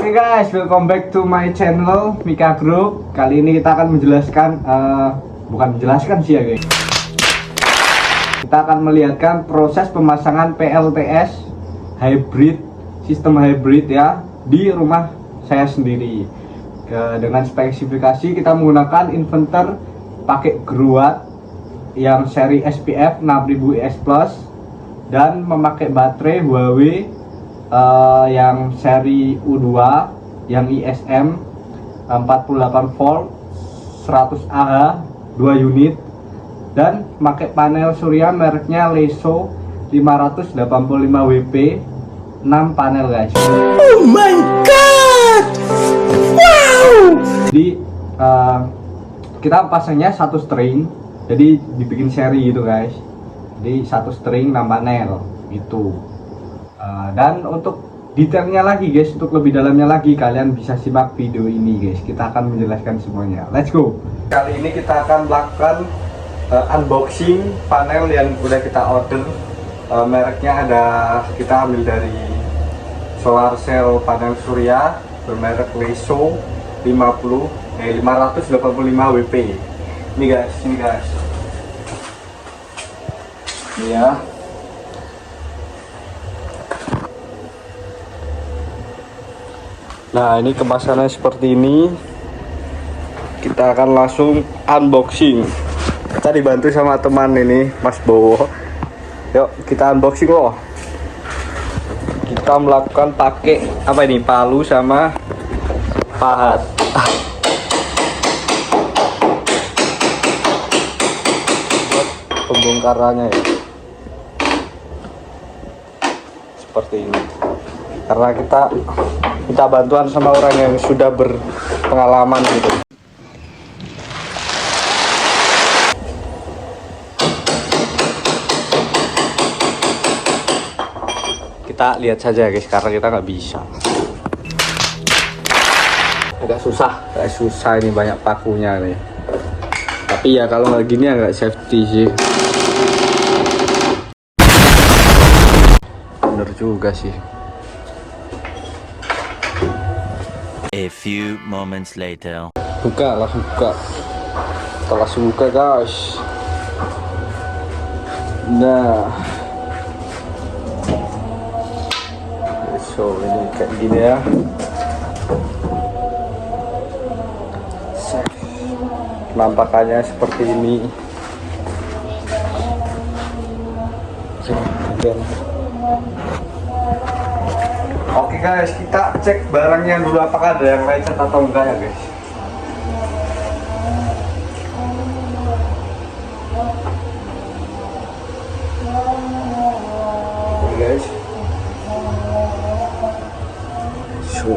Oke guys, welcome back to my channel Mika Group. Kali ini kita akan menjelaskan, bukan menjelaskan sih ya guys. Kita akan melihatkan proses pemasangan PLTS hybrid, sistem hybrid ya, di rumah saya sendiri. Dengan spesifikasi kita menggunakan inverter pakai Gruat yang seri SPF 6000 ES Plus dan memakai baterai Huawei yang seri U2 yang ISM 48 volt 100 Ah 2 unit dan pakai panel surya mereknya Leso 585 WP 6 panel guys. Oh my god, wow. Jadi kita pasangnya satu string, jadi dibikin seri gitu guys. Jadi satu string 6 panel itu. Dan untuk detailnya lagi guys, untuk lebih dalamnya lagi kalian bisa simak video ini guys. Kita akan menjelaskan semuanya. Let's go. Kali ini kita akan melakukan unboxing panel yang udah kita order. Mereknya ada, kita ambil dari solar cell panel surya bermerek Leso 585 WP. Ini guys, ini ya. Nah, ini kemasannya seperti ini. Kita akan langsung unboxing. Kita dibantu sama teman ini, Mas Bowo. Yuk, kita unboxing loh. Kita melakukan pakai apa ini? Palu sama pahat. Buat pembongkarannya ya. Seperti ini. Karena kita minta bantuan sama orang yang sudah berpengalaman gitu. Kita lihat saja guys, karena kita nggak bisa. Agak susah ini, banyak pakunya nih. Tapi ya kalau nggak gini ya nggak safety sih. Bener juga sih. A few moments later. Langsung buka. Kita langsung buka guys. Nah, so ini kayak gini ya. Nampakannya seperti ini. Oke guys, kita cek barangnya dulu apakah ada yang lecet atau enggak ya guys. Oke guys. So.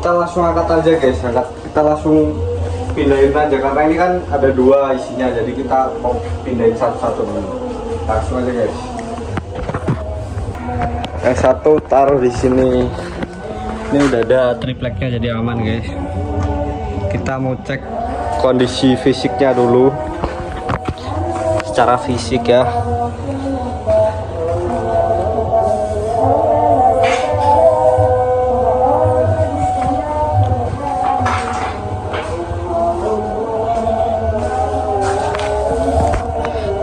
Kita langsung angkat aja guys, kita langsung pindahin aja karena ini kan ada dua isinya, jadi kita mau pindahin satu-satu dulu. Langsung aja guys. Yang satu taruh di sini. Ini udah ada tripleknya jadi aman guys. Kita mau cek kondisi fisiknya dulu. Secara fisik ya.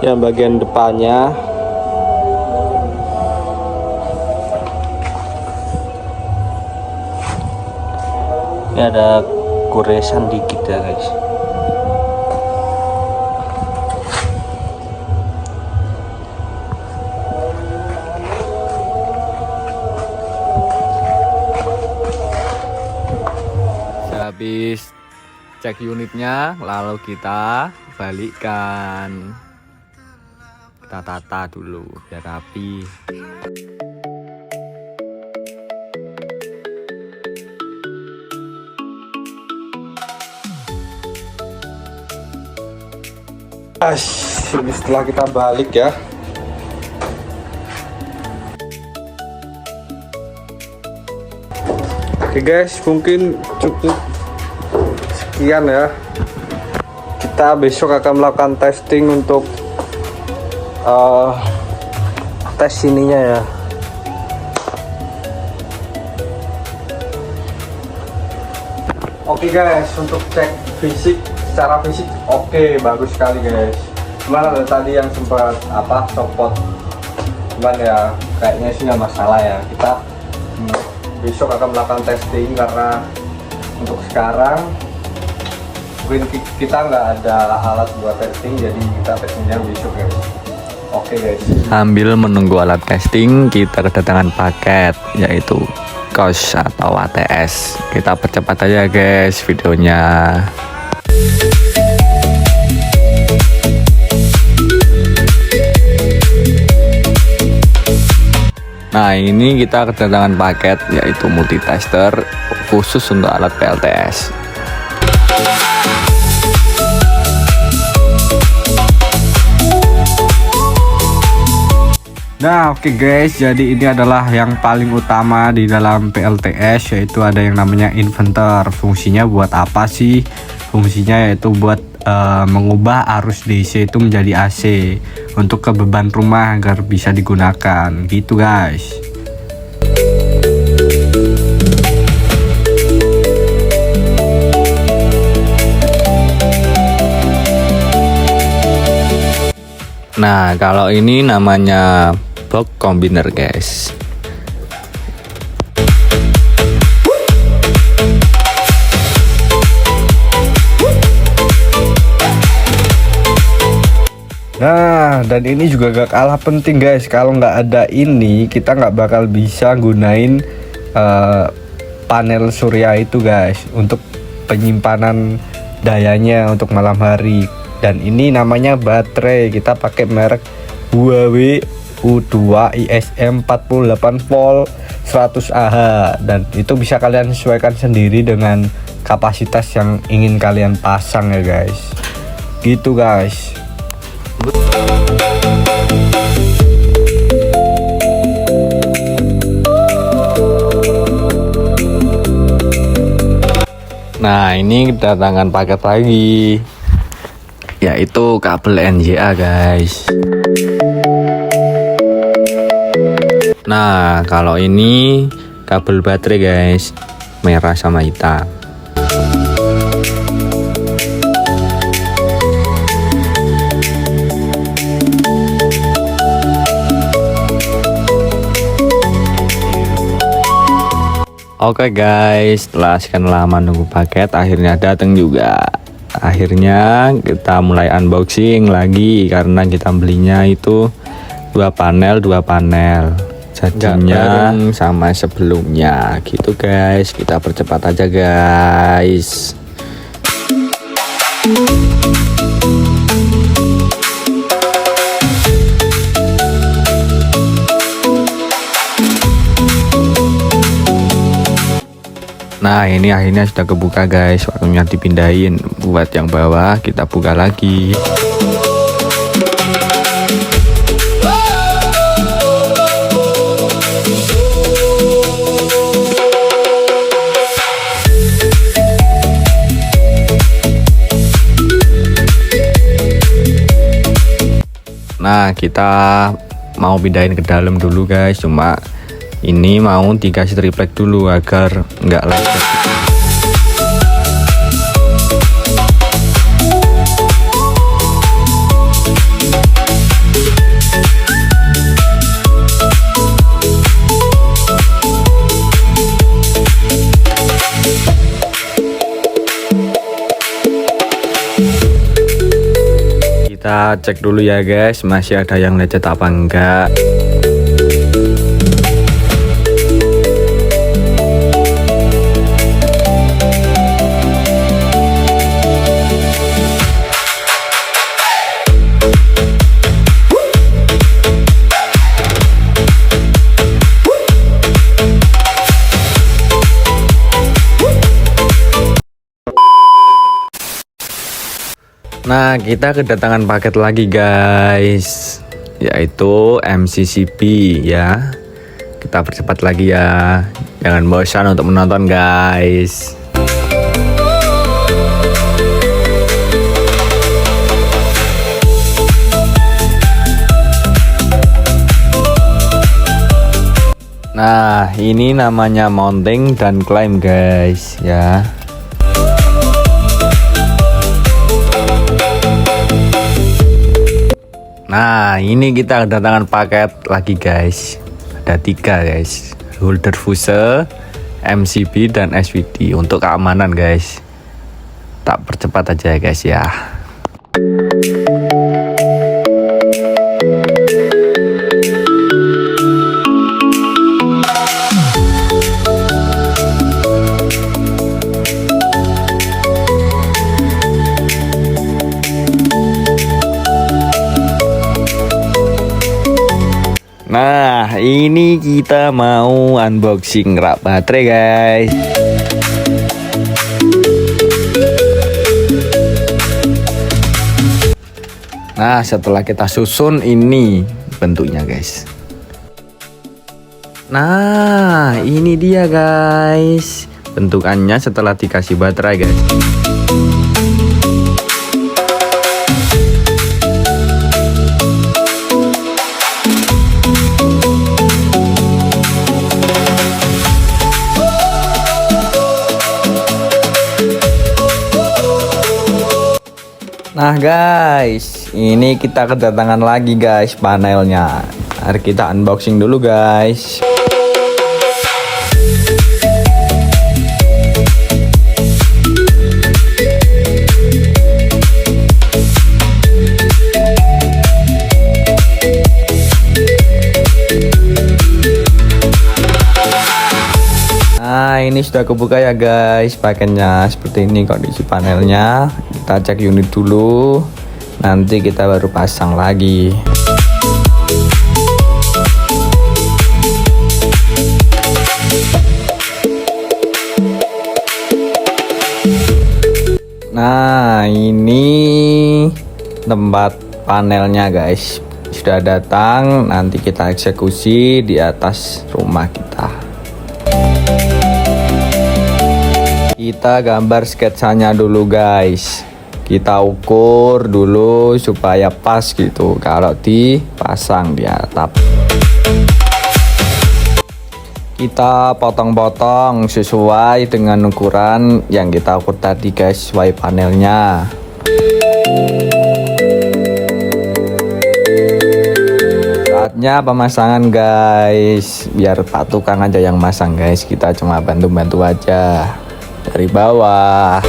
Yang bagian depannya ini ada goresan dikit ya guys. Habis cek unitnya, lalu kita balikkan. Kita tata dulu biar rapi. Ini setelah kita balik ya. Oke guys, mungkin cukup sekian ya. Kita besok akan melakukan testing untuk tes ininya ya. Oke guys, untuk cek fisik, secara fisik oke, bagus sekali guys. Cuman ada tadi yang sempat copot, cuman ya kayaknya sih nggak masalah ya. Kita besok akan melakukan testing, karena untuk sekarang mungkin kita nggak ada alat buat testing, jadi kita testingnya besok guys. Oke guys. Sambil menunggu alat testing, kita kedatangan paket yaitu KOS atau ATS. Kita percepat aja guys videonya. Nah, ini kita kedatangan paket yaitu multitester khusus untuk alat PLTS. Nah oke guys, jadi ini adalah yang paling utama di dalam PLTS, yaitu ada yang namanya inverter. Fungsinya buat apa sih? Fungsinya yaitu buat mengubah arus DC itu menjadi AC untuk kebeban rumah agar bisa digunakan gitu guys. Nah, kalau ini namanya block combiner guys. Nah, dan ini juga gak kalah penting guys. Kalau nggak ada ini, kita nggak bakal bisa gunain panel surya itu guys, untuk penyimpanan dayanya untuk malam hari. Dan ini namanya baterai, kita pakai merek Huawei U2 ISM 48 volt 100 Ah, dan itu bisa kalian sesuaikan sendiri dengan kapasitas yang ingin kalian pasang ya guys. Gitu guys. Nah, ini kedatangan paket lagi yaitu kabel NJA guys. Nah, kalau ini kabel baterai guys, merah sama hitam. Oke guys, setelah sekian lama nunggu paket, akhirnya datang juga. Akhirnya kita mulai unboxing lagi, karena kita belinya itu dua panel jadinya sama sebelumnya gitu guys. Kita percepat aja guys. Nah, ini akhirnya sudah kebuka guys, waktunya dipindahin. Buat yang bawah kita buka lagi. Nah, kita mau pindahin ke dalam dulu guys, cuma ini mau dikasih triplek dulu agar nggak lecet. Kita cek dulu ya guys, masih ada yang lecet apa enggak. Nah, kita kedatangan paket lagi guys, yaitu MCCP ya. Kita percepat lagi ya, jangan bosan untuk menonton guys. Nah, ini namanya mounting dan climb guys ya. Nah, ini kita kedatangan paket lagi guys. Ada 3 guys, holder fuse, MCB dan SVD untuk keamanan guys. Tak percepat aja ya guys ya. Nah, ini kita mau unboxing rak baterai guys. Nah, setelah kita susun ini bentuknya guys. Nah, ini dia guys bentukannya setelah dikasih baterai guys. Nah guys, ini kita kedatangan lagi guys panelnya. Mari kita unboxing dulu guys. Nah, ini sudah kebuka ya guys paketnya. Seperti ini kondisi panelnya. Kita cek unit dulu, nanti kita baru pasang lagi. Nah, ini tempat panelnya guys. Sudah datang, nanti kita eksekusi di atas rumah kita. Kita gambar sketsanya dulu guys. Kita ukur dulu supaya pas gitu kalau dipasang di atap. Kita potong-potong sesuai dengan ukuran yang kita ukur tadi guys, sesuai panelnya. Saatnya pemasangan guys. Biar Pak Tukang aja yang masang guys, kita cuma bantu-bantu aja dari bawah.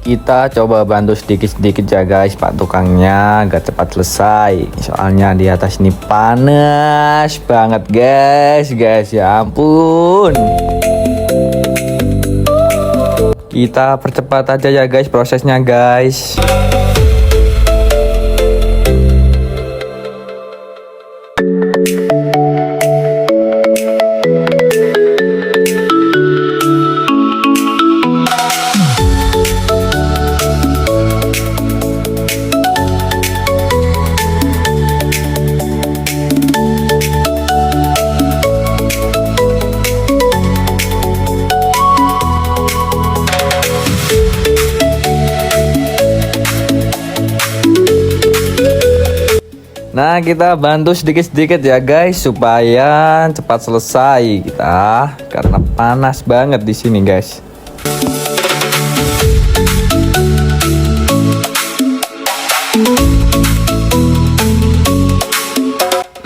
Kita coba bantu sedikit-sedikit ya guys Pak Tukangnya agar cepat selesai. Soalnya di atas ini panas banget guys ya ampun. Kita percepat aja ya guys prosesnya guys. Nah, kita bantu sedikit-sedikit ya guys supaya cepat selesai kita karena panas banget di sini guys.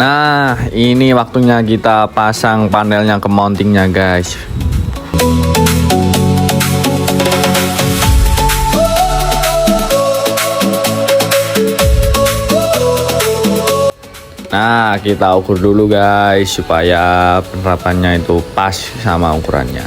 Nah, ini waktunya kita pasang panelnya ke mountingnya guys. Nah, kita ukur dulu guys supaya penerapannya itu pas sama ukurannya.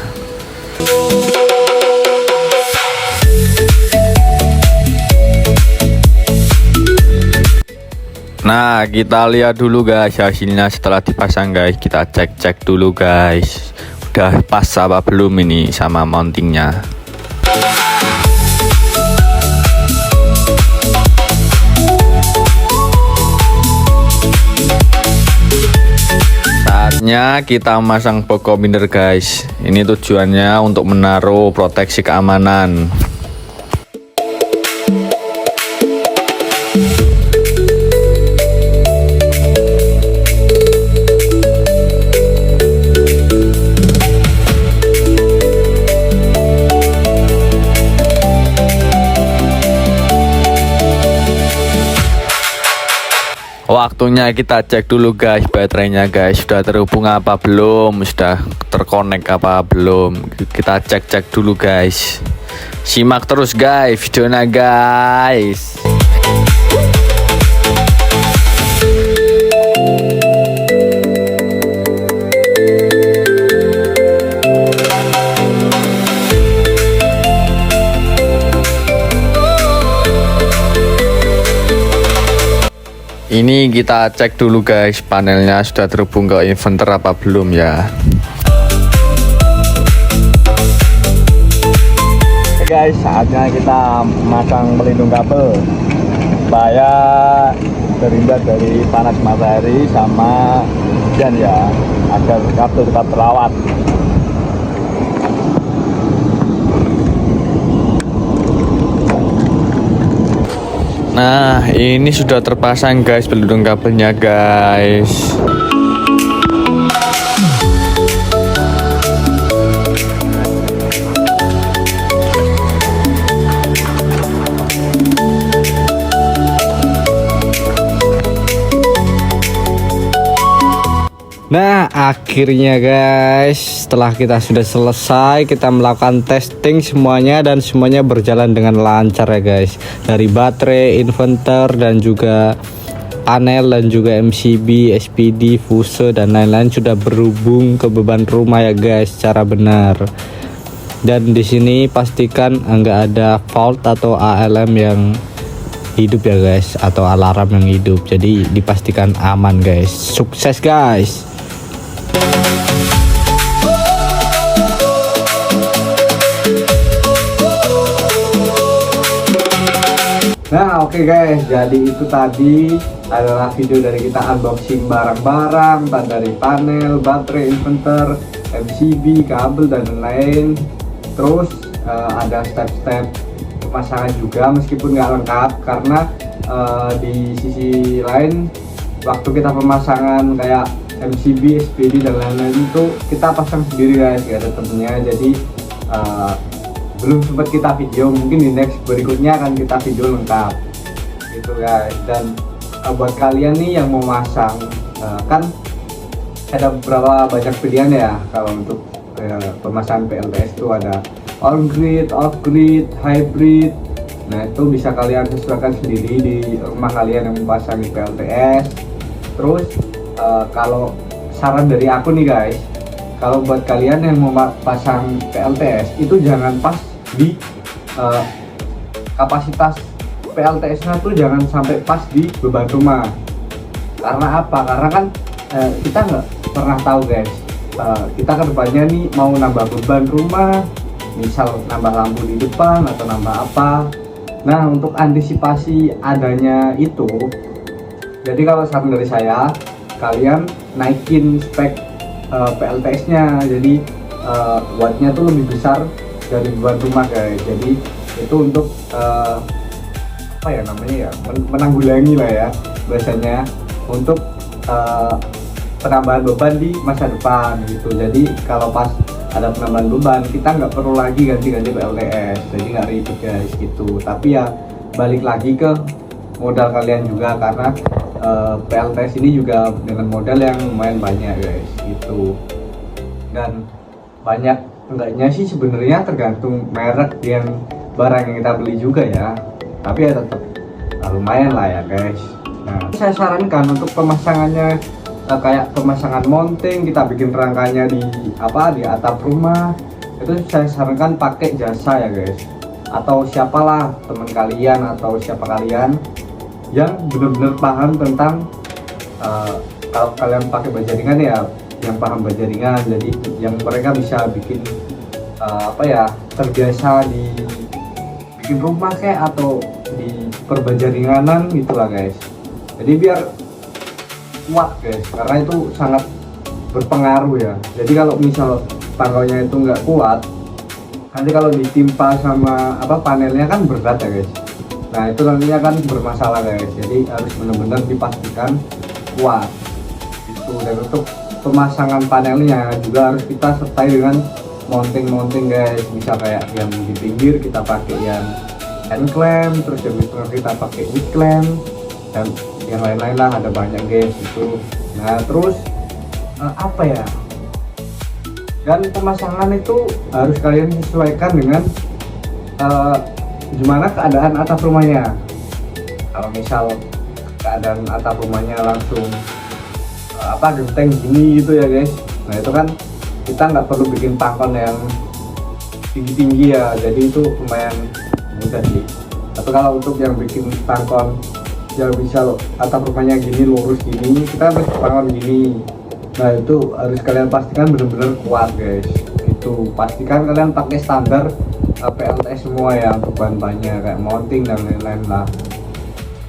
Nah, kita lihat dulu guys hasilnya setelah dipasang guys. Kita cek-cek dulu guys. Udah pas apa belum ini sama mountingnya. Saatnya kita masang box combiner guys. Ini tujuannya untuk menaruh proteksi keamanan. Waktunya kita cek dulu guys baterainya guys, sudah terhubung apa belum, sudah terkonek apa belum. Kita cek dulu guys. Simak terus guys videonya guys. Ini kita cek dulu guys, panelnya sudah terhubung ke inverter apa belum ya. Oke guys, saatnya kita masang pelindung kabel supaya terhindar dari panas matahari sama hujan ya, agar kabel tetap terawat. Nah, ini sudah terpasang guys pelindung kabelnya guys. Nah, akhirnya guys, setelah kita sudah selesai, kita melakukan testing semuanya dan semuanya berjalan dengan lancar ya guys. Dari baterai, inverter dan juga panel dan juga MCB, SPD, fuse dan lain-lain sudah berhubung ke beban rumah ya guys secara benar. Dan di sini pastikan enggak ada fault atau ALM yang hidup ya guys, atau alarm yang hidup. Jadi dipastikan aman guys. Sukses guys. Nah oke guys, jadi itu tadi adalah video dari kita unboxing barang-barang, dari panel, baterai, inverter, MCB, kabel dan lain-lain. Terus ada step-step pemasangan juga meskipun nggak lengkap karena di sisi lain waktu kita pemasangan kayak MCB, SPD dan lain-lain itu kita pasang sendiri guys, gak ada temennya. Jadi belum sempat kita video, mungkin di next berikutnya akan kita video lengkap gitu guys. Dan buat kalian nih yang mau masang, kan ada beberapa banyak pilihan ya kalau untuk pemasangan PLTS itu ada on grid, off grid, hybrid. Nah itu bisa kalian sesuaikan sendiri di rumah kalian yang memasang PLTS. Terus kalau saran dari aku nih guys, kalau buat kalian yang mau pasang PLTS itu jangan pas di kapasitas PLTS-nya tuh jangan sampai pas di beban rumah. Karena apa? Karena kan kita nggak pernah tahu guys, kita ke depannya nih mau nambah beban rumah, misal nambah lampu di depan atau nambah apa. Nah untuk antisipasi adanya itu, jadi kalau saran dari saya, kalian naikin spek PLTS-nya, jadi wattnya tuh lebih besar dari beban rumah guys. Jadi itu untuk apa ya namanya ya, menanggulangi lah ya biasanya untuk penambahan beban di masa depan gitu. Jadi kalau pas ada penambahan beban kita nggak perlu lagi ganti-ganti PLTS, jadi nggak ribet guys gitu. Tapi ya balik lagi ke modal kalian juga, karena PLTS ini juga dengan modal yang lumayan banyak guys gitu. Dan banyak enggaknya sih sebenarnya tergantung merek yang barang yang kita beli juga ya, tapi ya tetap lumayan lah ya guys. Nah saya sarankan untuk pemasangannya kayak pemasangan mounting, kita bikin rangkanya di atap rumah, itu saya sarankan pakai jasa ya guys, atau siapalah teman kalian atau siapa kalian yang benar-benar paham tentang kalau kalian pakai bajaringan ya yang paham bajaringan, jadi yang mereka bisa bikin terbiasa di bikin rumah kayak atau di perbajaringanan gitulah guys. Jadi biar kuat guys, karena itu sangat berpengaruh ya. Jadi kalau misal tanggalnya itu nggak kuat, nanti kalau ditimpa sama panelnya kan berat ya guys. Nah itu nantinya kan bermasalah guys. Jadi harus benar-benar dipastikan kuat itu. Dan untuk pemasangan panelnya juga harus kita sertai dengan mounting guys. Bisa kayak yang di pinggir kita pakai yang hand clamp, terus yang di tengah kita pakai wood clamp, dan yang lain-lain lah, ada banyak guys itu. Nah terus apa ya, dan pemasangan itu harus kalian sesuaikan dengan gimana keadaan atap rumahnya. Kalau misal keadaan atap rumahnya langsung genteng gini gitu ya guys, nah itu kan kita nggak perlu bikin tangkon yang tinggi-tinggi ya, jadi itu lumayan mudah sih. Atau kalau untuk yang bikin tangkon yang bisa atap rumahnya gini lurus gini, kita harus tangkon gini. Nah itu harus kalian pastikan benar-benar kuat guys. Itu pastikan kalian pakai standar PLTS semua ya untuk bahan-bahannya kayak mounting dan lain-lain lah.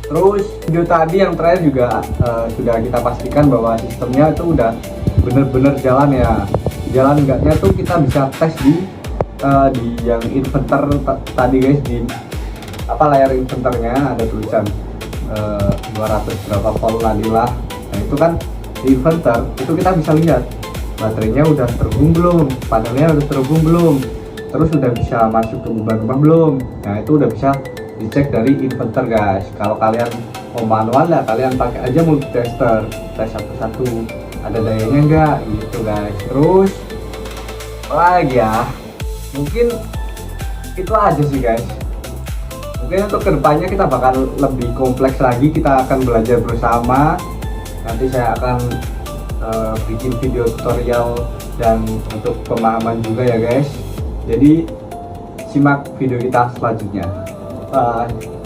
Terus video tadi yang terakhir juga sudah kita pastikan bahwa sistemnya itu udah bener-bener jalan ya. Jalan enggaknya tuh kita bisa tes di yang inverter tadi guys, di layar inverternya ada tulisan 200 berapa volt ladilah. Nah itu kan di inverter itu kita bisa lihat baterainya udah terhubung belum, panelnya udah terhubung belum, terus udah bisa masuk ke beban rumah belum. Nah itu udah bisa dicek dari inverter guys. Kalau kalian mau manual ya kalian pakai aja multitester, tes satu-satu ada dayanya enggak gitu guys. Terus apa lagi ya, mungkin itu aja sih guys. Mungkin untuk kedepannya kita bakal lebih kompleks lagi, kita akan belajar bersama. Nanti saya akan bikin video tutorial dan untuk pemahaman juga ya guys. Jadi simak video kita selanjutnya. Bye.